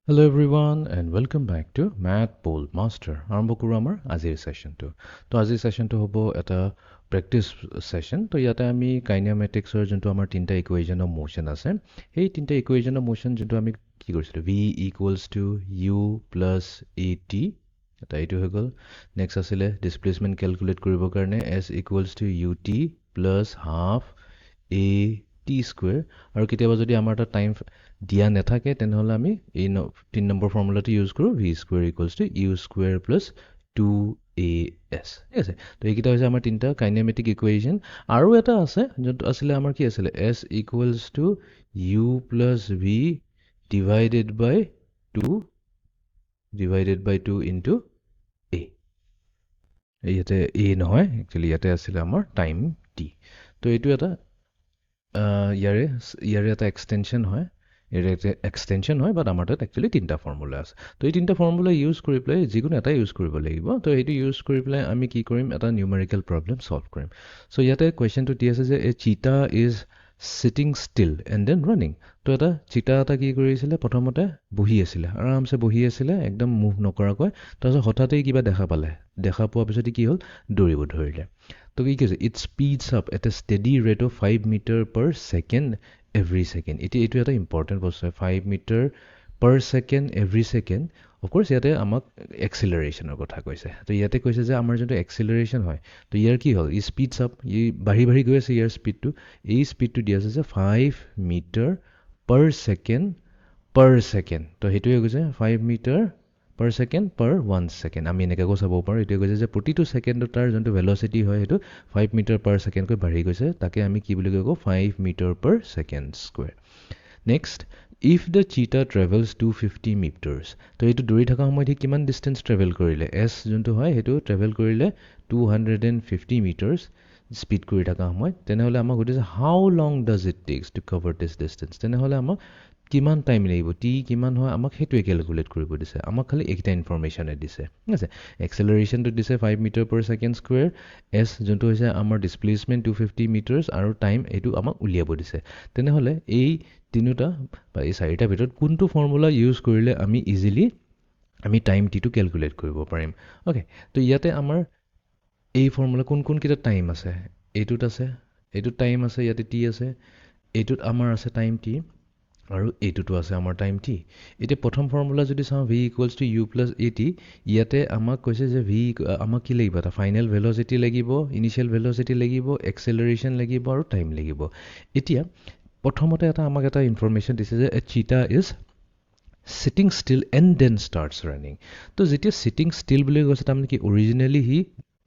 Hello everyone and welcome back to Math Bowl Master. আৰম্ভ কৰোঁ আমাৰ আজিৰ সেশনটো। তো আজিৰ সেশনটো হ'ব এটা প্ৰেক্টিচ সেশন। তো ইয়াতে আমি কাইনেমেটিক্সৰ যোনটো আমাৰ তিনিটা ইকুৱেশ্যন অফ মোশ্যন আছে, সেই তিনিটা ইকুৱেশ্যন অফ মোশ্যন যোনটো আমি কি কৰিছিলোঁ, v equals to u plus a t, এটা এইটো হৈ গ'ল। নেক্সট আছিলে ডিছপ্লেচমেণ্ট কেলকুলেট কৰিবৰ কাৰণে s equals to u t plus half a t square. আৰু কেতিয়াবা যদি আমাৰ এটা টাইম দিয়া নাথাকে তেনেহ'লে আমি এই 3 নম্বৰ ফৰ্মুলাটো ইউজ কৰোঁ, v square equals to u square plus 2as। ঠিক আছে, তো এইকেইটা হৈছে আমাৰ তিনিটা কাইনেমেটিক ইকুৱেশ্যন। আৰু এটা আছে যোনটো আছিলে আমাৰ কি আছিলে, s equals to u plus v divided by two into a. ইয়াতে এ নহয়, একচুৱেলি ইয়াতে আছিলে আমাৰ টাইম টি। তো এইটো এটা ইয়াৰে এটা এক্সটেনশ্যন হয়, বাট আমাৰ তাত একচুৱেলি তিনিটা ফৰ্মুলা আছে। তো এই তিনিটা ফৰ্মুলা ইউজ কৰি পেলাই যিকোনো এটা ইউজ কৰিব লাগিব। তো সেইটো ইউজ কৰি পেলাই আমি কি কৰিম, এটা নিউমেৰিকেল প্ৰব্লেম ছল্ভ কৰিম। চ' ইয়াতে কুৱেশ্যনটো দি আছে যে a cheetah is sitting still and then running. তো এটা চিটা এটা কি কৰিছিলে, প্ৰথমতে বহি আছিলে, আৰামছে বহি আছিলে, একদম মুভ নকৰাকৈ। তাৰপিছত হঠাতেই কিবা দেখা পালে, দেখা পোৱাৰ পিছতে কি হ'ল, দৌৰিব ধৰিলে। তো কি কৈছে, it speeds up at a steady rate of 5 metre per second every second. এতিয়া এইটো এটা ইম্পৰ্টেণ্ট বস্তু হয়, 5 metre per second every second. Of course ইয়াতে আমাক এক্সিলাৰেশ্যনৰ কথা কৈছে। তো ইয়াতে কৈছে যে আমাৰ যোনটো এক্সিলাৰেশ্যন হয়, তো ইয়াৰ কি হ'ল, ই স্পীডছ আপ, ই বাঢ়ি বাঢ়ি গৈ আছে ইয়াৰ স্পীডটো। এই স্পীডটো দিয়া আছে যে 5 মিটাৰ পাৰ ছেকেণ্ড। তো সেইটোৱে কৈছে 5 মিটাৰ পাৰ ছেকেণ্ড পাৰ 1 ছেকেণ্ড। আমি এনেকৈ চাব পাৰোঁ, এইটোৱে কৈছে যে প্ৰতিটো ছেকেণ্ডত তাৰ যোনটো ভেলচিটি হয় সেইটো 5 মিটাৰ পাৰ ছেকেণ্ডকৈ বাঢ়ি গৈছে। তাকে আমি কি বুলি কওঁ, 5 metre per second square. Next, if the cheetah travels 250 metres. তো এইটো দৌৰি থকা সময়ত সি কিমান ডিষ্টেঞ্চ ট্ৰেভেল কৰিলে, এছ যোনটো হয় সেইটো ট্ৰেভেল কৰিলে 250 মিটাৰ্ছ স্পীড কৰি থকা সময়ত। তেনেহ'লে আমাক সুধিছে how long does it takes to cover this distance. তেনেহ'লে আমাক কিমান টাইম লাগিব, টি কিমান হয়, আমাক সেইটোৱে কেলকুলেট কৰিব দিছে। আমাক খালি এইকেইটা ইনফৰ্মেশ্যনে দিছে। ঠিক আছে, এক্সেলাৰেশ্যনটো দিছে 5 metre per second square, s যোনটো হৈছে আমাৰ ডিছপ্লেচমেণ্ট 250 মিটাৰ্ছ, আৰু টাইম এইটো আমাক উলিয়াব দিছে। তেনেহ'লে এই তিনিটা বা এই চাৰিটাৰ ভিতৰত কোনটো ফৰ্মুলা ইউজ কৰিলে আমি ইজিলি টাইম টিটো কেলকুলেট কৰিব পাৰিম। অ'কে, তো ইয়াতে আমাৰ এই ফৰ্মুলা কোনকেইটা টাইম আছে, এইটোত আছে, এইটোত টাইম আছে, ইয়াতে টি আছে, এইটোত আমাৰ আছে টাইম টি, আৰু এইটোতো আছে আমাৰ টাইম টি। এতিয়া প্ৰথম ফৰ্মুলা যদি চাওঁ, v equals to u plus a t, ইয়াতে আমাক কৈছে যে আমাক কি লাগিব, এটা ফাইনেল ভেলচিটি লাগিব, ইনিচিয়েল ভেলচিটি লাগিব, এক্সেলাৰেশ্যন লাগিব, আৰু টাইম লাগিব। এতিয়া প্ৰথমতে আমাক এটা ইনফৰ্মেশ্যন দিছে যে a cheetah is sitting still and then starts running. তো যেতিয়া ছিটিং ষ্টিল বুলি কৈছে, তাৰমানে কি, অৰিজিনেলি সি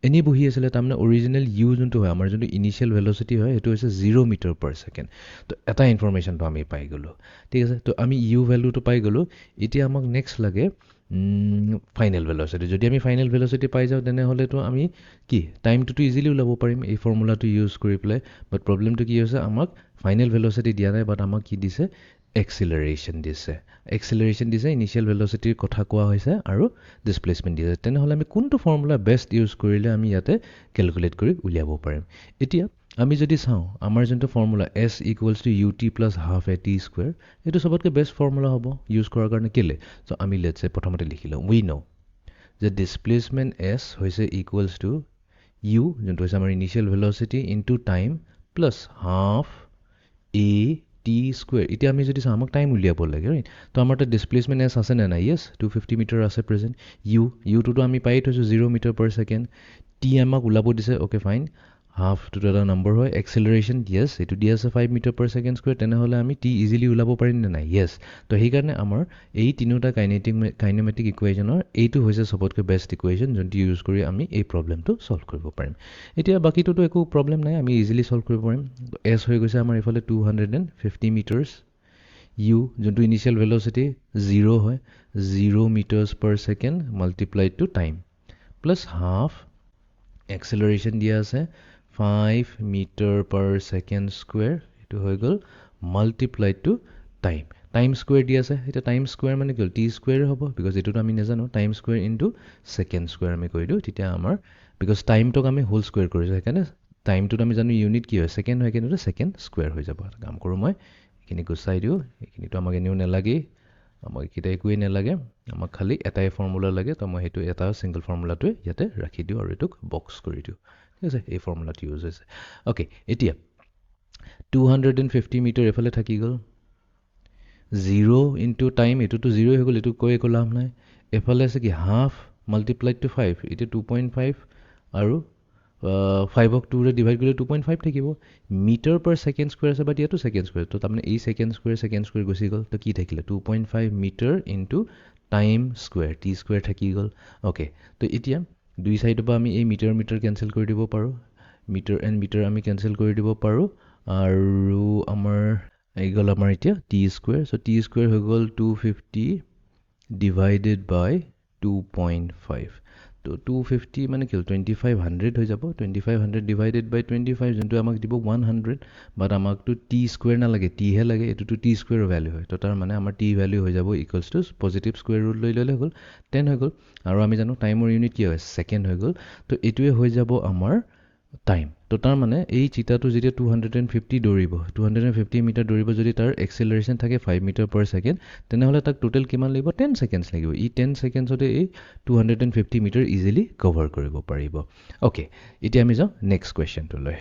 এনেই বহি আছিলে। তাৰমানে অৰিজিনেল ইউ যোনটো হয়, আমাৰ যোনটো ইনিচিয়েল ভেলচিটি হয়, সেইটো হৈছে 0 মিটাৰ পাৰ ছেকেণ্ড। তো এটা ইনফৰ্মেশ্যনটো আমি পাই গ'লোঁ। ঠিক আছে, তো আমি ইউ ভেলুটো পাই গ'লোঁ। এতিয়া আমাক নেক্সট লাগে ফাইনেল ভেলচিটি। যদি আমি ফাইনেল ভেলচিটি পাই যাওঁ তেনেহ'লেতো আমি কি টাইমটোতো ইজিলি ওলাব পাৰিম এই ফৰ্মুলাটো ইউজ কৰি পেলাই। বাট প্ৰব্লেমটো কি হৈছে, আমাক ফাইনেল ভেলচিটি দিয়া নাই, বাট আমাক কি দিছে, এক্সিলাৰেশ্যন দিছে, ইনিচিয়েল ভেলচিটিৰ কথা কোৱা হৈছে, আৰু ডিছপ্লেচমেণ্ট দিছে। তেনেহ'লে আমি কোনটো ফৰ্মুলা বেষ্ট ইউজ কৰিলে আমি ইয়াতে কেলকুলেট কৰি উলিয়াব পাৰিম। এতিয়া আমি যদি চাওঁ, আমাৰ যোনটো formula s equals to u t plus half a t square, এইটো চবতকৈ বেষ্ট ফৰ্মুলা হ'ব ইউজ কৰাৰ কাৰণে। কেলে, চ' আমি লেটছে প্ৰথমতে লিখি লওঁ, উই ন' যে ডিছপ্লেচমেণ্ট এছ হৈছে ইকুৱেলছ টু ইউ যোনটো হৈছে আমাৰ initial velocity into time plus half a t square. এতিয়া আমি যদি চাওঁ, আমাক টাইম উলিয়াব লাগে, ৰাইট। তো আমাৰ তাত ডিছপ্লেচমেণ্ট এছ আছে নে নাই, য়েছ, 250 মিটাৰ আছে প্ৰেজেণ্ট। ইউটোতো আমি পাই থৈছোঁ 0 মিটাৰ পাৰ ছেকেণ্ড। টি আমাক ওলাব দিছে, অ'কে ফাইন, হাফটোতো এটা নম্বৰ হয়। এক্সেলাৰেশ্যন, য়েছ, এইটো দিয়া আছে 5 মিটাৰ পাৰ ছেকেণ্ড স্কুৱেৰ। তেনেহ'লে আমি টি ইজিলি ওলাব পাৰিম নে নাই, য়েছ। তো সেইকাৰণে আমাৰ এই তিনিওটা কাইনেমেটিক ইকুৱেশ্যনৰ এইটো হৈছে চবতকৈ বেষ্ট ইকুৱেশ্যন, যোনটো ইউজ কৰি আমি এই প্ৰব্লেমটো ছল্ভ কৰিব পাৰিম। এতিয়া বাকীটোতো একো প্ৰব্লেম নাই, আমি ইজিলি ছল্ভ কৰিব পাৰিম। এছ হৈ গৈছে আমাৰ এইফালে 250 মিটাৰ্ছ, ইউ যোনটো ইনিচিয়েল ভেলচিটি 0 হয়, 0 metres per second multiplied to time plus half, acceleration দিয়া আছে 5 মিটাৰ পাৰ ছেকেণ্ড স্কুৱেৰ, এইটো হৈ গ'ল মাল্টিপ্লাইড টু টাইম স্কুৱেৰ দিয়া আছে। এতিয়া টাইম স্কুৱেৰ মানে কি হ'ল, টি স্কুৱেৰ হ'ব, বিকজ এইটোতো আমি নাজানো। Time square into second square আমি কৰি দিওঁ, তেতিয়া আমাৰ বিকজ টাইমটোক আমি হোল স্কুৱেৰ কৰিছোঁ, সেইকাৰণে টাইমটোত আমি জানো ইউনিট কি হয়, ছেকেণ্ড হয়, কিন্তু ছেকেণ্ড স্কুৱেৰ হৈ যাব। এটা কাম কৰোঁ, মই এইখিনি গুচাই দিওঁ, এইখিনিতো আমাক এনেও নালাগেই। আমাক এইকেইটা একোৱেই নালাগে আমাক খালি এটাই ফৰ্মুলা লাগে তো মই সেইটো এটা ছিংগল ফৰ্মুলাটোৱে ইয়াতে ৰাখি দিওঁ আৰু এইটোক বক্স কৰি দিওঁ ঠিক আছে এই ফৰ্মুলাটো ইউজ হৈছে অ'কে এতিয়া 250 মিটাৰ এফালে থাকি গ'ল 0 ইনটু টাইম এইটোতো 0 হৈ গ'ল এইটো কৈ একো লাভ নাই এফালে আছে কি হাফ মাল্টিপ্লাইড টু 5 এতিয়া 2.5 আৰু 5ক 2ৰে ডিভাইড কৰিলে 2.5 থাকিব মিটাৰ পাৰ ছেকেণ্ড স্কুৱেৰ আছে বাট ইয়াতো ছেকেণ্ড স্কুৱেৰ তো তাৰমানে এই ছেকেণ্ড স্কুৱেৰ গুচি গ'ল তো কি থাকিলে 2.5 metre into time square t square থাকি গ'ল অ'কে তো এতিয়া দুই চাইডৰ পৰা আমি এই মিটাৰ কেঞ্চেল কৰি দিব পাৰোঁ মিটাৰ এণ্ড মিটাৰ আমি কেঞ্চেল কৰি দিব পাৰোঁ আৰু আমাৰ এই গ'ল আমাৰ এতিয়া টি স্কুৱেৰ চ' টি স্কুৱেৰ হৈ গ'ল 250 ডিভাইডেড বাই 2.5 তো 250 মানে কি হ'ল 2500 হৈ যাব 2500 ডিভাইডেড বাই 25 যোনটো আমাক দিব 100 বাট আমাকতো টি স্কুৱেৰ নালাগে টিহে লাগে এইটোতো টি স্কুৱেৰৰ ভেল্যু হয় তো তাৰ মানে আমাৰ টি ভেল্যু হৈ যাব equals two positive square root লৈ ল'লে হৈ গ'ল 10 হৈ গ'ল আৰু আমি জানো টাইমৰ ইউনিট কি হয় ছেকেণ্ড হৈ গ'ল তো এইটোৱে হৈ যাব আমাৰ টাইম তো তাৰ মানে এই চিতাটো যেতিয়া 250 দৌৰিব 250 মিটাৰ দৌৰিব যদি তাৰ এক্সেলাৰেশ্যন থাকে 5 মিটাৰ পাৰ ছেকেণ্ড তেনেহ'লে তাক টোটেল কিমান লাগিব 10 ছেকেণ্ডছ লাগিব ই 10 ছেকেণ্ডছতে এই 250 মিটাৰ ইজিলি কভাৰ কৰিব পাৰিব অ'কে এতিয়া আমি যাওঁ নেক্সট কুৱেশ্যনটোলৈ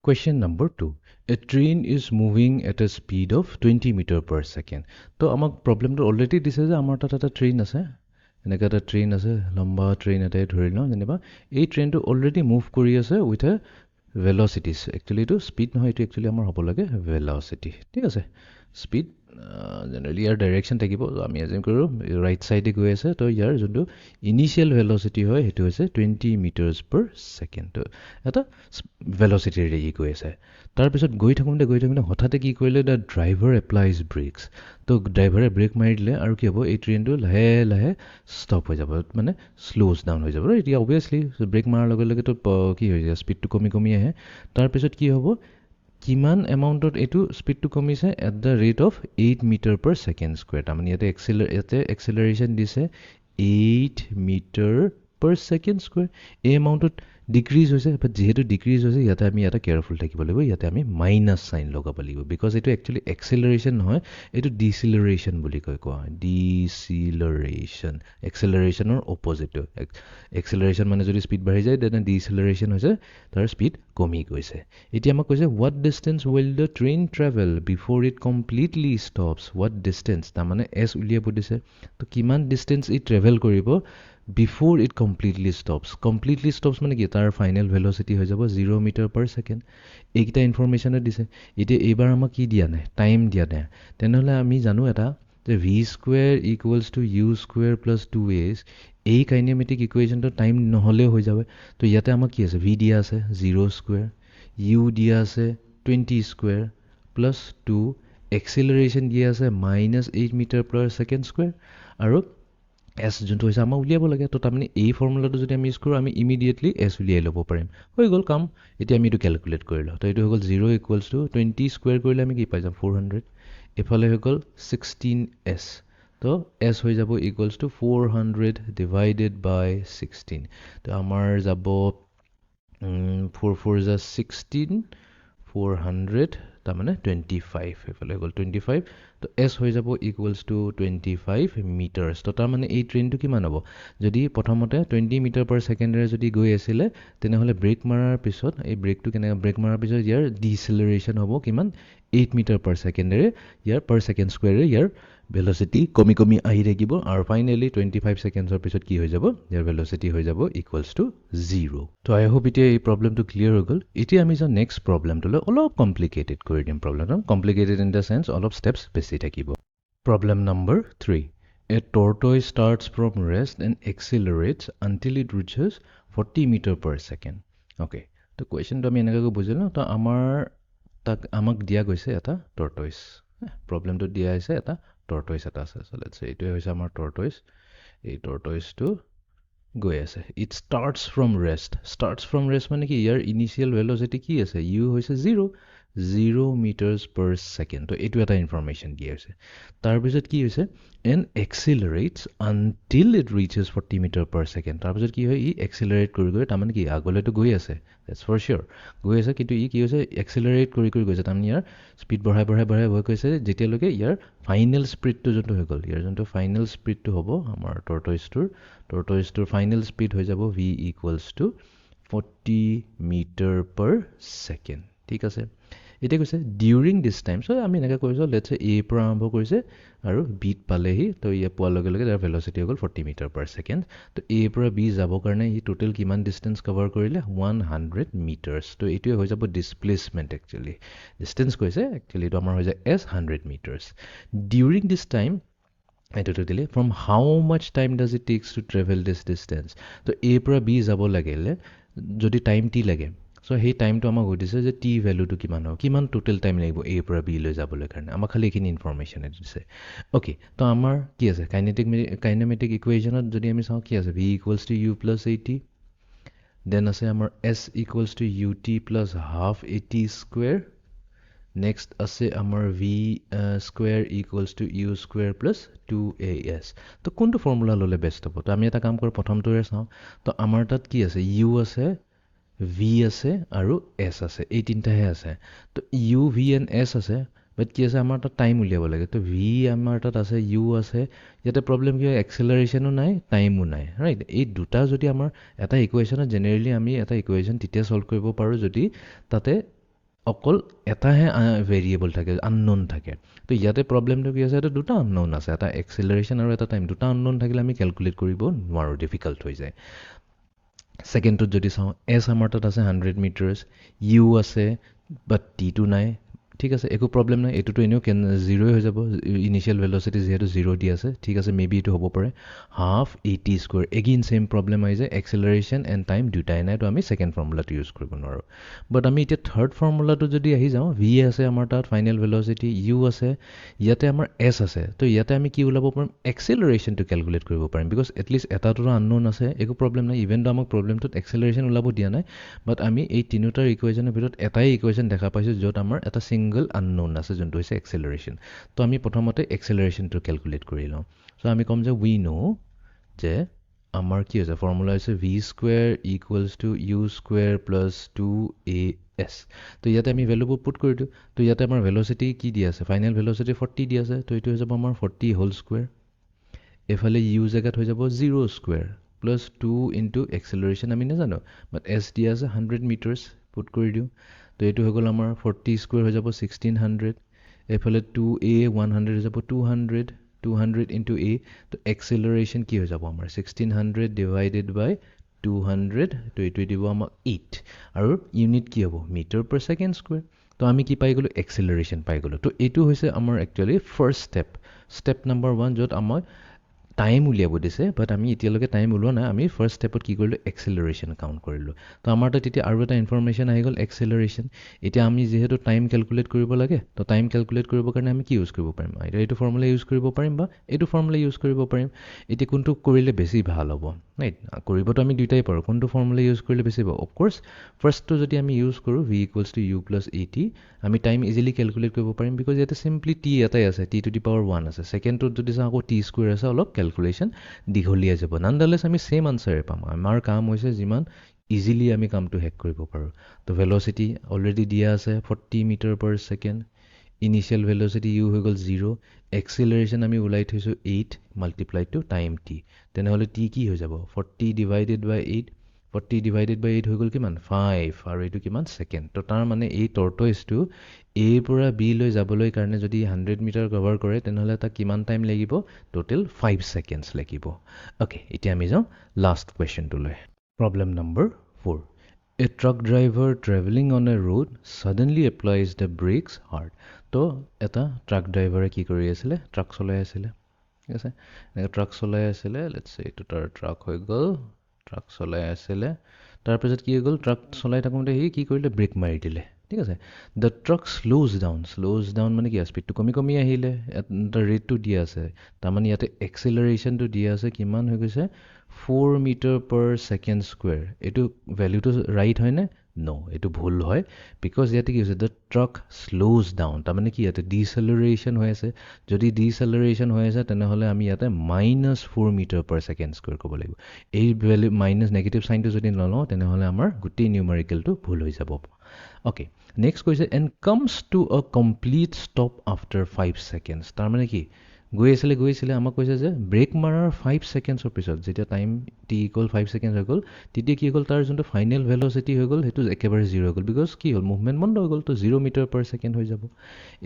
question number 2 a train is moving at a speed of 20 metre per second তো আমাক প্ৰব্লেমটো অলৰেডি দিছে যে আমাৰ তাত এটা ট্ৰেইন আছে এনেকৈ এটা ট্ৰেইন আছে লম্বা ট্ৰেইন এটাই ধৰি লওঁ যেনিবা এই ট্ৰেইনটো অলৰেডি মুভ কৰি আছে উইথ এ ভেলচিটিছ একচুৱেলি এইটো স্পীড নহয় এইটো একচুৱেলি আমাৰ হ'ব লাগে ভেলচিটি ঠিক আছে স্পীড জেনেৰেলি ইয়াৰ ডাইৰেকশ্যন থাকিব আমি এজিম কৰোঁ ৰাইট ছাইডে গৈ আছে তো ইয়াৰ যোনটো ইনিচিয়েল ভেলচিটি হয় সেইটো হৈছে 20 মিটাৰ্ছ পাৰ ছেকেণ্ড এটা ভেলচিটিৰে ই গৈ আছে তাৰপিছত গৈ থাকোঁতে হঠাতে কি কৰিলে দ্য ড্ৰাইভাৰ এপ্লাইজ ব্ৰেকছ তো ড্ৰাইভাৰে ব্ৰেক মাৰি দিলে আৰু কি হ'ব এই ট্ৰেইনটো লাহে লাহে ষ্টপ হৈ যাব মানে শ্ল'জ ডাউন হৈ যাব এতিয়া অভিয়াছলি ব্ৰেক মৰাৰ লগে লগেতো কি হৈ যায় স্পীডটো কমি আহে তাৰপিছত কি হ'ব কিমান এমাউণ্টত এইটো স্পীডটো কমিছে at the rate of 8 metre per second square তাৰমানে ইয়াতে এক্সেলাৰেশ্যন দিছে 8 মিটাৰ পাৰ ছেকেণ্ড স্কুৱেৰ এই এমাউণ্টত ডিক্ৰিজ হৈছে বাট যিহেতু ডিক্ৰিজ হৈছে ইয়াতে আমি এটা কেয়াৰফুল থাকিব লাগিব ইয়াতে আমি মাইনাছ চাইন লগাব লাগিব বিকজ এইটো একচুৱেলি এক্সেলাৰেশ্যন নহয় এইটো ডিচিলাৰেশ্যন বুলি কোৱা হয় ডিচিলাৰেশ্যন এক্সেলাৰেশ্যনৰ অপজিটটো এক্সেলাৰেশ্যন মানে যদি স্পীড বাঢ়ি যায় তেনে ডিচিলাৰেশ্যন হৈছে তাৰ স্পীড কমি গৈছে এতিয়া আমাক কৈছে what distance will the train travel before it completely stops what distance তাৰমানে এছ উলিয়াব দিছে তো কিমান ডিষ্টেঞ্চ ই ট্ৰেভেল কৰিব বিফ'ৰ ইট কমপ্লিটলি ষ্টপছ মানে কি তাৰ ফাইনেল ভেলচিটি হৈ যাব 0 মিটাৰ পাৰ ছেকেণ্ড এইকেইটা ইনফৰ্মেশ্যনে দিছে এতিয়া এইবাৰ আমাক কি দিয়া নাই টাইম দিয়া নাই তেনেহ'লে আমি জানো এটা যে v square equals to u square plus 2s এই কাইনেমেটিক ইকুৱেশ্যনটো টাইম নহ'লেও হৈ যাব তো ইয়াতে আমাক কি আছে ভি দিয়া আছে 0 স্কুৱেৰ ইউ দিয়া আছে 20 স্কুৱেৰ প্লাছ 2 এক্সেলাৰেশ্যন দিয়া আছে -8 মিটাৰ পাৰ ছেকেণ্ড স্কুৱেৰ আৰু এছ যোনটো হৈছে আমাৰ উলিয়াব লাগে তো তাৰমানে এই ফৰ্মুলাটো যদি আমি ইউজ কৰোঁ আমি ইমিডিয়েটলি এছ উলিয়াই ল'ব পাৰিম হৈ গ'ল কাম এতিয়া আমি এইটো কেলকুলেট কৰি লওঁ তো এইটো হৈ গ'ল 0 ইকুৱেলছ টু 20 স্কুৱেৰ কৰিলে আমি কি পাই যাম 400 এইফালে হৈ গ'ল 16s তো এছ হৈ যাব ইকুৱেলছ টু 400 ডিভাইডেড বাই 16 তো আমাৰ যাব 4 4 যা 16 400 তাৰমানে 25 এইফালে হৈ গ'ল 25 তো এছ হৈ যাব ইকুৱেলছ টু 25 মিটাৰ্ছ তো তাৰমানে এই ট্ৰেইনটো কিমান হ'ব যদি প্ৰথমতে 20 মিটাৰ পাৰ ছেকেণ্ডেৰে যদি গৈ আছিলে তেনেহ'লে ব্ৰেক মৰাৰ পিছত এই ব্ৰেকটো কেনেকৈ ব্ৰেক মৰাৰ পিছত ইয়াৰ ডিচেলাৰেশ্যন হ'ব কিমান 8 মিটাৰ পাৰ ছেকেণ্ডেৰে ইয়াৰ পাৰ ছেকেণ্ড স্কুৱেৰে ইয়াৰ ভেলচিটি কমি আহি থাকিব আৰু ফাইনেলি 25 ছেকেণ্ডছৰ পিছত কি হৈ যাব ইয়াৰ ভেলচিটি হৈ যাব ইকুৱেলছ টু 0 তো আই হোপ এতিয়া এই প্ৰব্লেমটো ক্লিয়াৰ হৈ গ'ল এতিয়া আমি যাওঁ নেক্সট প্ৰব্লেমটোলৈ অলপ কমপ্লিকেটেড কৰি দিম প্ৰব্লেমটো কমপ্লিকেটেড ইন দ্য চেন্স অলপ ষ্টেপছ বেছি থাকিব problem number 3 A tortoise starts from rest and accelerates until it reaches 40 meter per second okay তো কুৱেশ্যনটো আমি এনেকৈ বুজিলোঁ তো আমাক দিয়া গৈছে এটা টৰ্টইছ প্ৰব্লেমটো দিয়া হৈছে এটা টৰ্টইছ এটা আছে চ' লেটছ চে এইটোৱে হৈছে আমাৰ টৰ্টইছ এই টৰ্টইছটো গৈ আছে ইট ষ্টাৰ্টছ ফ্ৰম ৰেষ্ট মানে কি ইয়াৰ ইনিচিয়েল ভেলচিটি কি আছে ইউ হৈছে 0 0 meters per second. তো এইটো এটা ইনফৰমেশ্যন দিয়া হৈছে। তাৰপিছত কি হৈছে, and accelerates until it reaches 40 meter per second. তাৰপিছত কি হয়, ই এক্সিলাৰেট কৰি গৈ, তাৰমানে কি আগলৈতো গৈ আছে, that's for sure গৈ আছে, কিন্তু ই কি হৈছে এক্সিলাৰেট কৰি কৰি গৈছে, তাৰমানে ইয়াৰ স্পীড বঢ়াই বঢ়াই বঢ়াই হৈ গৈছে যেতিয়ালৈকে ইয়াৰ ফাইনেল স্পীডটো যোনটো হৈ গ'ল, ইয়াৰ যোনটো ফাইনেল স্পীডটো হ'ব আমাৰ টৰ্টইজটোৰ ফাইনেল স্পীড হৈ যাব v equals to 40 meter per second। ঠিক আছে, এতিয়া কৈছে ডিউৰিং দিছ টাইম, চ' আমি এনেকৈ কৰিছোঁ, লেটছ এ পৰা আৰম্ভ কৰিছে আৰু বিত পালেহি, তো ইয়াত পোৱাৰ লগে লগে তাৰ ভেলচিটি হৈ গ'ল 40 মিটাৰ পাৰ ছেকেণ্ড। তো পৰা বি যাবৰ কাৰণে ই টোটেল কিমান ডিষ্টেঞ্চ কভাৰ কৰিলে, 100 মিটাৰ্ছ। তো এইটোৱে হৈ যাব ডিছপ্লেচমেণ্ট। একচুৱেলি ডিষ্টেঞ্চ কৈছে, একচুৱেলি এইটো আমাৰ হৈ যায় 100 মিটাৰ্ছ। ডিউৰিং দিছ টাইম এইটোতো দিলে, from how much time does it takes to travel this distance. তো পৰা বি যাব লাগিলে যদি টাইম টি লাগে, চ' সেই টাইমটো আমাক সুধিছে যে টি ভেলুটো কিমান হ'ব, কিমান টোটেল টাইম লাগিব পৰা বি লৈ যাবলৈ কাৰণে, আমাক খালি এইখিনি ইনফৰমেশ্যন দিছে। অ'কে, তো আমাৰ কি আছে কাইনেমেটিক ইকুৱেশ্যনত যদি আমি চাওঁ কি আছে, v equals to u plus a t, then আছে আমাৰ s equals to u t plus half a t square, next আছে আমাৰ v square equals to u square plus 2as। তো কোনটো ফৰ্মুলা ল'লে বেষ্ট হ'ব, তো আমি এটা কাম কৰোঁ, প্ৰথমটোৰে চাওঁ। তো আমাৰ তাত কি আছে, ইউ আছে, ভি আছে আৰু এছ আছে, এই তিনিটাহে আছে। তো ইউ ভি এণ্ড এছ আছে, বাট কি আছে আমাৰ তাত টাইম উলিয়াব লাগে। তো ভি আমাৰ তাত আছে, ইউ আছে, ইয়াতে প্ৰব্লেম কি হয়, এক্সেলাৰেশ্যনো নাই, টাইমো নাই, ৰাইট। এই দুটা যদি আমাৰ এটা ইকুৱেশ্যনত, জেনেৰেলি আমি এটা ইকুৱেশ্যন তেতিয়া ছল্ভ কৰিব পাৰোঁ যদি তাতে অকল এটাহে ভেৰিয়েবল থাকে, আনন'ন থাকে। তো ইয়াতে প্ৰব্লেমটো কি আছে, এটা দুটা আনন'ন আছে, এটা এক্সেলাৰেশ্যন আৰু এটা টাইম, দুটা আনন'ন থাকিলে আমি কেলকুলেট কৰিব নোৱাৰোঁ, ডিফিকাল্ট হৈ যায়। ছেকেণ্ডটোত যদি চাওঁ, এছ আমাৰ তাত আছে 100 মিটাৰ্ছ, ইউ আছে বাট টিটো নাই, ঠিক আছে, একো প্ৰব্লেম নাই, এইটোতো এনেও জিৰ'ই হৈ যাব, ইনিচিয়েল ভেলচিটি যিহেতু জিৰ' দি আছে, ঠিক আছে, মেবি এইটো হ'ব পাৰে half a t square. Again same problem আহি যায়, এক্সেলাৰেশ্যন এণ্ড টাইম দুটাই নাই, তো আমি ছেকেণ্ড ফৰ্মুলাটো ইউজ কৰিব নোৱাৰোঁ। বাট আমি এতিয়া থাৰ্ড ফৰ্মুলাটো যদি আহি যাওঁ, ভি আছে আমাৰ তাত ফাইনেল ভেলচিটি, ইউ আছে, ইয়াতে আমাৰ এছ আছে, তো ইয়াতে আমি কি ওলাব পাৰিম, এক্সেলাৰেশ্যনটো কেলকুলেট কৰিব পাৰিম, বিকজ এটলিষ্ট এটাটো আনন'ন আছে, একো প্ৰব্লেম নাই, ইভেন আমাক প্ৰব্লেমটোত এক্সেলাৰেশ্যন ওলাব দিয়া নাই, বাট আমি এই তিনিটাৰ ইকুৱেশ্যনৰ ভিতৰত এটাই ইকুৱেশ্যন দেখা পাইছোঁ য'ত আমাৰ এটা ছিংগল আনন'ন আছে, যোনটো হৈছে এক্সেলাৰেশ্যন। তো আমি প্ৰথমতে এক্সেলাৰেশ্যনটো কেলকুলেট কৰি লওঁ। চ' আমি ক'ম যে উই ন' যে আমাৰ কি হৈছে, ফৰ্মুলা হৈছে v square equals to u square plus 2as। তো ইয়াতে আমি ভেলুবোৰ পুট কৰি দিওঁ। তো ইয়াতে আমাৰ ভেলচিটি কি দি আছে, ফাইনেল ভেলচিটি 40 দি আছে, তো এইটো হৈ যাব আমাৰ 40 হোল স্কুৱেৰ, এইফালে ইউ জেগাত হৈ যাব 0 স্কুৱেৰ প্লাছ 2 ইনটু এক্সেলাৰেশ্যন আমি নাজানো, বাট এছ দিয়া আছে 100 মিটাৰ্ছ, পুট কৰি দিওঁ। তো এইটো হৈ গ'ল আমাৰ 40 স্কুৱেৰ হৈ যাব 1600, এইফালে 2a 100 হৈ যাব 200 ইনটু a। তো এক্সেলাৰেশ্যন কি হৈ যাব আমাৰ 1600 ডিভাইডেড বাই 200, তো এইটোৱে দিব আমাক 8, আৰু ইউনিট কি হ'ব, মিটাৰ পাৰ ছেকেণ্ড স্কুৱেৰ। তো আমি কি পাই গ'লোঁ, এক্সেলাৰেশ্যন পাই গ'লোঁ। তো এইটো হৈছে আমাৰ একচুৱেলি ফাৰ্ষ্ট ষ্টেপ নম্বৰ 1, য'ত আমাক টাইম উলিয়াব দিছে, বাট আমি এতিয়ালৈকে টাইম ওলোৱা নাই, আমি ফাৰ্ষ্ট ষ্টেপত কি কৰিলোঁ, এক্সেলাৰেশ্যন কাউণ্ট কৰিলোঁ। তো আমাৰ তাত এতিয়া আৰু এটা ইনফৰমেশ্যন আহি গ'ল, এক্সেলাৰেশ্যন। এতিয়া আমি যিহেতু টাইম কেলকুলেট কৰিব লাগে, তো টাইম কেলকুলেট কৰিবৰ কাৰণে আমি কি ইউজ কৰিব পাৰিম, এতিয়া এইটো ফৰ্মুলা ইউজ কৰিব পাৰিম বা এইটো ফৰ্মুলা ইউজ কৰিব পাৰিম। এতিয়া কোনটো কৰিলে বেছি ভাল হ'ব, ৰাইট, কৰিবতো আমি দুইটাই পাৰোঁ, কোনটো ফৰ্মুলা ইউজ কৰিলে বেছি হ'ব, অফক'ৰ্ছ ফাৰ্ষ্টটো যদি আমি ইউজ কৰোঁ v equals to u plus a t, আমি টাইম ইজিলি কেলকুলেট কৰিব পাৰিম, বিকজ ইয়াতে চিম্পলি টি এটাই আছে, টি টু দি পাৱাৰ 1 আছে। ছেকেণ্ডটোত যদি চাওঁ আকৌ টি স্কুৱেৰ আছে, অলপ কেলকুলেশ্যন দীঘলীয়া যাব, নানডালেছ আমি ছেইম আনচাৰে পাম। আমাৰ কাম হৈছে যিমান ইজিলি আমি কামটো হেক কৰিব পাৰোঁ। তো ভেলচিটি অলৰেডি দিয়া আছে 40 metre per second, initial velocity u হৈ গ'ল 0, এক্সেলাৰেশ্যন আমি ওলাই থৈছোঁ 8 মাল্টিপ্লাইড টু টাইম টি, তেনেহ'লে টি কি হৈ যাব 40 ডিভাইডেড বাই 8, 40 ডিভাইডেড বাই 8 হৈ গ'ল কিমান 5, আৰু এইটো কিমান ছেকেণ্ড। তো তাৰ মানে এই টৰ্টইজটো পৰা বি লৈ যাবলৈ কাৰণে যদি 100 মিটাৰ কভাৰ কৰে, তেনেহ'লে তাক কিমান টাইম লাগিব, টোটেল 5 ছেকেণ্ডছ লাগিব। অ'কে, এতিয়া আমি যাওঁ লাষ্ট কুৱেশ্যনটোলৈ। Problem number 4, a truck driver travelling on a road suddenly applies the brakes hard. তো এটা ট্ৰাক ড্ৰাইভাৰে কি কৰি আছিলে, ট্ৰাক চলাই আছিলে, ঠিক আছে, এনেকৈ ট্ৰাক চলাই আছিলে, লেটছ চে এইটো তাৰ ট্ৰাক হৈ গ'ল, ট্ৰাক চলাই আছিলে, তাৰপিছত কি হৈ গ'ল, ট্ৰাক চলাই থাকোঁতে সি কি কৰিলে, ব্ৰেক মাৰি দিলে, ঠিক আছে। দ্য ট্ৰাক শ্ল'জ ডাউন মানে কি, স্পীডটো কমি কমি আহিলে, এটা ৰেটটো দিয়া আছে, তাৰমানে ইয়াতে এক্সেলাৰেশ্যনটো দিয়া আছে, কিমান হৈ গৈছে 4 মিটাৰ পাৰ ছেকেণ্ড স্কুৱেৰ। এইটো ভেলুটো ৰাইট হয়নে, নো, এইটো ভুল হয়। বিকজ ইয়াতে কি হৈছে, দ্য ট্ৰাক শ্ল'জ ডাউন, তাৰমানে কি ইয়াতে ডিচেলাৰেশ্যন হৈ আছে। যদি ডিচেলাৰেশ্যন হৈ আছে তেনেহ'লে আমি ইয়াতে -4 মিটাৰ/ছেকেণ্ড স্কুৱেৰ ক'ব লাগিব। এই ভেলু মাইনাছ নেগেটিভ চাইনটো যদি নলওঁ তেনেহ'লে আমাৰ গোটেই নিউমাৰিকেলটো ভুল হৈ যাব। অ'কে, নেক্সট কৈছে and comes to a complete stop after 5 seconds. তাৰমানে কি, গৈ আছিলে আমাক কৈছে যে ব্ৰেক মাৰাৰ 5 ছেকেণ্ডছৰ পিছত, যেতিয়া টাইম t = 5 ছেকেণ্ডছ হৈ গ'ল, তেতিয়া কি হ'ল, তাৰ যোনটো ফাইনেল ভেল'চিটি হৈ গ'ল সেইটো একেবাৰে 0 হৈ গ'ল। বিকজ কি হ'ল, মুভমেণ্ট বন্ধ হৈ গ'ল, তো 0 মিটাৰ/ছেকেণ্ড হৈ যাব।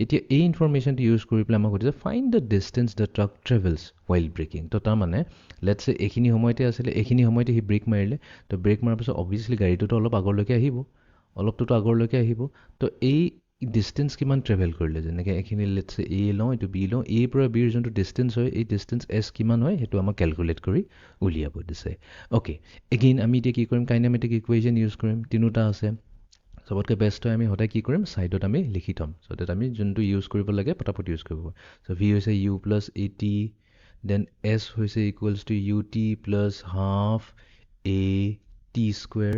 এতিয়া এই ইনফৰমেশ্যনটো ইউজ কৰি পেলাই আমাক সুধিছে find the distance the truck travels while breaking. তো তাৰমানে লেটছ চে এইখিনি সময়তে আছিলে, এইখিনি সময়তে সি ব্ৰেক মাৰিলে, তো ব্ৰেক মাৰাৰ পিছত অবভিয়াছলি গাড়ীটোতো অলপ আগলৈকে আহিব, অলপটোতো আগলৈকে আহিব। তো এই ডিষ্টেঞ্চ কিমান ট্ৰেভেল কৰিলে, যেনেকৈ এইখিনি লেটছ চে এ লওঁ, এইটো বি লওঁ, এৰ পৰা বিৰ যোনটো ডিষ্টেঞ্চ হয়, এই ডিষ্টেঞ্চ এছ কিমান হয় সেইটো আমাক কেলকুলেট কৰি উলিয়াব দিছে। অ'কে, এগেইন আমি এতিয়া কি কৰিম, কাইনেমেটিক ইকুৱেশ্যন ইউজ কৰিম, তিনিটা আছে। চবতকৈ বেষ্ট হয় আমি সদায় কি কৰিম, ছাইডত আমি লিখি থ'ম, চ' ডেট আমি যোনটো ইউজ কৰিব লাগে পটাপট ইউজ কৰিব পাৰোঁ। চ' ভি হৈছে u plus a t, then s হৈছে equals to u t plus half a t square,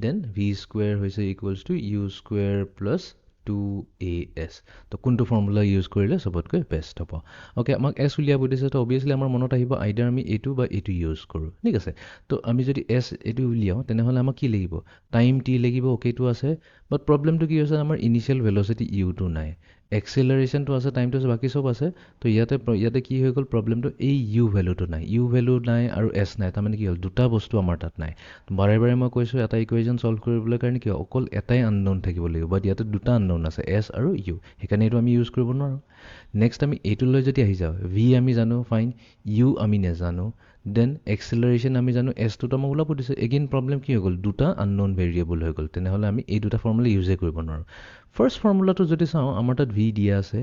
then v square হৈছে equals to u square plus 2as। তো কোনটো ফৰ্মুলা ইউজ কৰিলে চবতকৈ বেষ্ট হ'ব। অ'কে, আমাক এছ উলিয়াব দিছে, তো অবভিয়াছলি আমাৰ মনত আহিব আইডাৰ আমি এইটো বা এইটো ইউজ কৰোঁ, ঠিক আছে। তো আমি যদি এছ এইটো উলিয়াওঁ তেনেহ'লে আমাক কি লাগিব, টাইম টি লাগিব, অ'কেটো আছে। বাট প্ৰব্লেমটো কি হৈছে, আমাৰ ইনিচিয়েল ভেল'চিটি ইউটো নাই, এক্সেলাৰেশ্যনটো আছে, টাইমটো আছে, বাকী চব আছে। তো ইয়াতে কি হৈ গ'ল প্ৰব্লেমটো, এই ইউ ভেলুটো নাই, ইউ ভেলু নাই আৰু এছ নাই, তাৰমানে কি হ'ল দুটা বস্তু আমাৰ তাত নাই। বাৰে বাৰে মই কৈছোঁ এটা ইকুৱেশ্যন ছল্ভ কৰিবলৈ কাৰণে কি অকল এটাই আননউন থাকিব লাগিব, বাট ইয়াতে দুটা আননউন আছে, এছ আৰু ইউ, সেইকাৰণে এইটো আমি ইউজ কৰিব নোৱাৰোঁ। নেক্সট আমি এইটোলৈ যদি আহি যাওঁ, ভি আমি জানো ফাইন, ইউ আমি নেজানো, দেন এক্সেলাৰেশ্যন আমি জানো, এছটোতো আমাক ওলাব দিছে। এগেইন প্ৰব্লেম কি হৈ গ'ল, দুটা আননউন ভেৰিয়েবল হৈ গ'ল, তেনেহ'লে আমি এই দুটা ফৰ্মুলা ইউজে কৰিব নোৱাৰোঁ। ফাৰ্ষ্ট ফৰ্মুলাটো যদি চাওঁ, আমাৰ তাত ভি দিয়া আছে,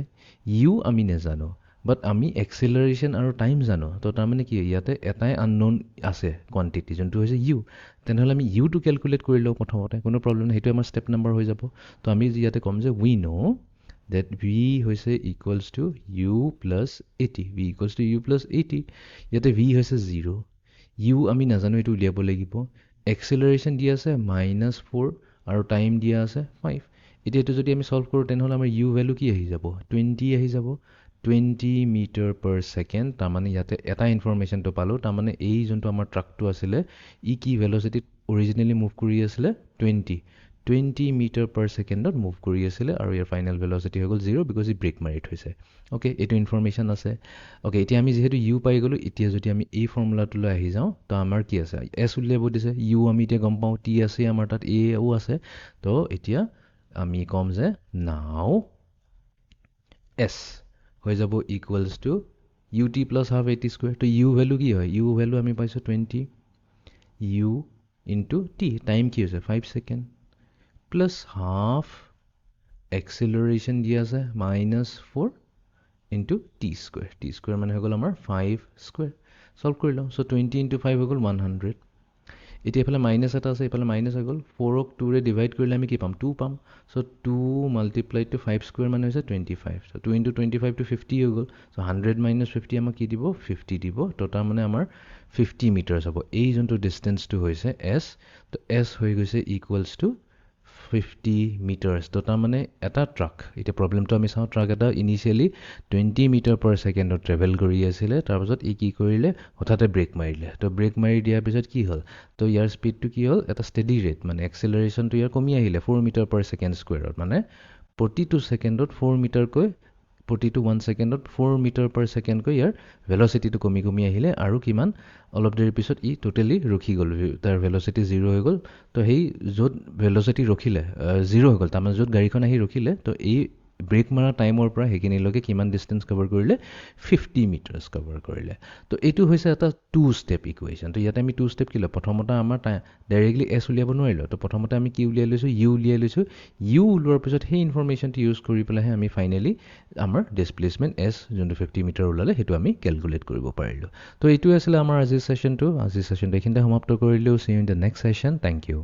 ইউ আমি নেজানো, বাট আমি এক্সেলাৰেশ্যন আৰু টাইম জানো। তো তাৰমানে কি, ইয়াতে এটাই আননউন আছে কোৱান্টিটি, যোনটো হৈছে ইউ। তেনেহ'লে আমি ইউটো কেলকুলেট কৰি লওঁ প্ৰথমতে, কোনো প্ৰব্লেম নাই, সেইটো আমাৰ ষ্টেপ নাম্বাৰ হৈ যাব। তো আমি ইয়াতে ক'ম যে উই ন' that v হৈছে equals to u plus 80, v equals to u plus 80, ইয়াতে v হৈছে 0, u আমি নাজানো, এইটো উলিয়াব লাগিব। এক্সেলাৰেশ্যন দিয়া আছে -4 আৰু টাইম দিয়া আছে 5। এতিয়া এইটো যদি আমি ছল্ভ কৰোঁ তেনেহ'লে আমাৰ u ভেলু কি আহি যাব, 20 আহি যাব, 20 মিটাৰ/ছেকেণ্ড। তাৰমানে ইয়াতে এটা ইনফৰমেশ্যনটো পালোঁ, তাৰমানে এই যোনটো আমাৰ ট্ৰাকটো আছিলে ই কি ভেল'চিটিত অৰিজিনেলি মুভ কৰি আছিলে, 20 মিটাৰ/ছেকেণ্ডত মুভ কৰি আছিলে, আৰু ইয়াৰ ফাইনেল ভেল'চিটি হৈ গ'ল 0 বিকজ ই ব্ৰেক মাৰি থৈছে। অ'কে, এইটো ইনফৰমেশ্যন আছে। অ'কে, এতিয়া আমি যিহেতু ইউ পাই গ'লোঁ, এতিয়া যদি আমি এই ফৰ্মুলাটোলৈ আহি যাওঁ, তো আমাৰ কি আছে, এছ উলিয়াব দিছে, ইউ আমি এতিয়া গম পাওঁ, টি আছে আমাৰ তাত, এও আছে। তো এতিয়া আমি ক'ম যে নাও এছ হৈ যাব equals to u t plus half a t square. তো ইউ ভেলু কি হয়, ইউ ভেলু আমি পাইছোঁ 20, ইউ ইনটু টি, টাইম কি হৈছে 5 ছেকেণ্ড, প্লাছ হাফ এক্সেলাৰেশ্যন দিয়া আছে -4 into T square. T square মানে হৈ গ'ল আমাৰ 5 স্কুৱেৰ। ছল্ভ কৰি লওঁ, চ' 20 ইনটু 5 হৈ গ'ল 100। এতিয়া এইফালে মাইনাছ এটা আছে, এইফালে মাইনাছ হৈ গ'ল, 4ক 2ৰে ডিভাইড কৰিলে আমি কি পাম, 2 পাম। চ' 2 মাল্টিপ্লাইড টু 5 স্কুৱেৰ মানে হৈছে 25। চ' 2 ইনটু 25 টো 50 হৈ গ'ল। চ' 100 - 50 আমাক কি দিব, 50 দিব। তো তাৰমানে আমাৰ 50 মিটাৰ্ছ হ'ব এই যোনটো ডিষ্টেঞ্চটো হৈছে এছ। তো এছ হৈ গৈছে ইকুৱেলছ টু 50 মিটাৰ্ছ। তো তাৰমানে এটা ট্ৰাক, এতিয়া প্ৰব্লেমটো আমি চাওঁ, ট্ৰাক এটা ইনিচিয়েলি 20 মিটাৰ/ছেকেণ্ডত ট্ৰেভেল কৰি আছিলে, তাৰপাছত ই কি কৰিলে, হঠাতে ব্ৰেক মাৰিলে। তো ব্ৰেক মাৰি দিয়াৰ পিছত কি হ'ল, তো ইয়াৰ স্পীডটো কি হ'ল, এটা ষ্টেডি ৰেট, মানে এক্সেলাৰেশ্যনটো ইয়াৰ কমি আহিলে 4 মিটাৰ/ছেকেণ্ড স্কুৱেৰত, মানে প্ৰতিটো ছেকেণ্ডত 4 মিটাৰকৈ, প্ৰতিটো 1 ছেকেণ্ডত 4 মিটাৰ/ছেকেণ্ডকৈ ইয়াৰ ভেল'চিটিটো কমি কমি আহিলে, আৰু কিমান, অলপ দেৰিৰ পিছত ই টোটেলি ৰখি গ'ল, তাৰ ভেল'চিটি 0 হৈ গ'ল। তো সেই য'ত ভেল'চিটি ৰখিলে 0 হৈ গ'ল, তাৰমানে য'ত গাড়ীখন আহি ৰখিলে, তো এই ব্ৰেক মাৰা টাইমৰ পৰা সেইখিনিলৈকে কিমান ডিষ্টেঞ্চ কভাৰ কৰিলে, 50 মিটাৰ্ছ কভাৰ কৰিলে। তো এইটো হৈছে এটা 2 ষ্টেপ ইকুৱেশ্যন। তো ইয়াতে আমি 2 ষ্টেপ কি লওঁ, প্ৰথমতে আমাৰ ডাইৰেক্টলি এছ উলিয়াব নোৱাৰিলোঁ, তো প্ৰথমতে আমি কি উলিয়াই লৈছোঁ, ইউ উলিয়াই লৈছোঁ। ইউ ওলোৱাৰ পিছত সেই ইনফৰমেশ্যনটো ইউজ কৰি পেলাইহে আমি ফাইনেলি আমাৰ ডিছপ্লেচমেণ্ট এছ যোনটো 50 মিটাৰ ওলালে সেইটো আমি কেলকুলেট কৰিব পাৰিলোঁ। তো এইটোৱে আছিলে আমাৰ আজিৰ ছেশ্যনটো এইখিনিতে সমাপ্ত কৰিলোঁ। See you in the next session. Thank U.